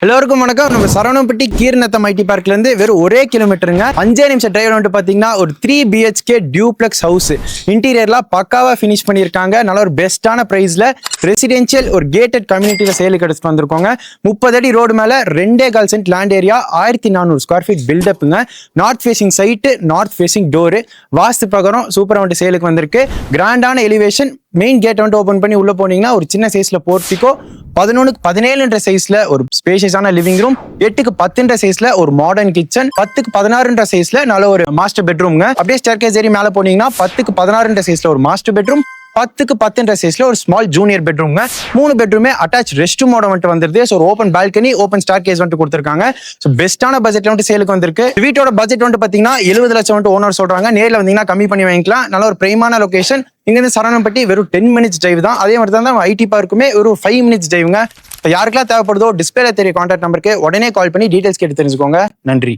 எல்லோருக்கும் வணக்கம். நம்ம சரவணம்பட்டி கீரநத்தம் ஐடி பார்க்ல இருந்து வெறும் ஒரே கிலோமீட்டருங்க. 5 நிமிஷம் டிரைவ் வந்துட்டு பாத்தீங்கன்னா ஒரு 3 BHK டியூப்ளெக்ஸ் ஹவுஸ். இன்டீரியர்லாம் பக்காவா ஃபினிஷ் பண்ணியிருக்காங்க. நல்ல ஒரு பெஸ்டான பிரைஸ்ல ரெசிடென்ஷியல் ஒரு கேட்டட் கம்யூனிட்டியில சேலுக்கு எடுத்துட்டு வந்திருக்கோங்க. 30 அடி ரோடு மேல 2.25 cent land area, 1400 square feet பில்டப்புங்க. North facing site, north facing door, vastu பிரகாரம் சூப்பரா வந்துட்டு சேலுக்கு வந்திருக்கு. கிராண்டான எலிவேஷன், மெயின் கேட் வந்து ஓபன் பண்ணி உள்ள போனீங்கன்னா ஒரு சின்ன சைஸ்ல போர்ட்டிகோ, 11:17 சைஸ்ல ஒரு ஸ்பேஷியஸான லிவிங் ரூம், 8:10 சைஸ்ல ஒரு மாடர்ன் கிச்சன், 10:16 சைஸ்ல நல்ல ஒரு மாஸ்டர் பெட்ரூம்ங்க. அப்படியே ஸ்டேர்கேஸ் ஏறி மேல போனீங்கன்னா 10:16 சைஸ்ல ஒரு மாஸ்டர் பெட்ரூம், 10:10 சைஸ்ல ஒரு ஸ்மால் ஜூனியர் பெட்ரூம்ங்க. 3 பெட்ரூமே அட்டாச் ரெஸ்ட் ரூமோட வந்துட்டு வந்துருது. So open balcony, open staircase வந்துட்டு கொடுத்துருக்காங்க. ஸோ பெஸ்டான பட்ஜெட்ல வந்துட்டு சேலுக்கு வந்திருக்கு. வீட்டோட பட்ஜெட் வந்துட்டு பாத்தீங்கன்னா 70 லட்சம் வந்துட்டு ஓனர் சொல்றாங்க. நேர்ல வந்தீங்கன்னா கம்மி பண்ணி வாங்கிக்கலாம். நல்ல ஒரு பிரைமான லொகேஷன். இங்கிருந்து சரவணம்பட்டி வெறும் 10 மினிட்ஸ் டிரைவ் தான். அதே மாதிரி தான் ஐடி பார்க்குமே ஒரு 5 மினிட்ஸ் டிரைவுங்க. யாருக்கெல்லாம் தேவைப்படுதோ டிஸ்பிளேல தெரிய கான்டாக்ட் நம்பருக்கு உடனே கால் பண்ணி டீடைல்ஸ் கேட்டு தெரிஞ்சுக்கோங்க. நன்றி.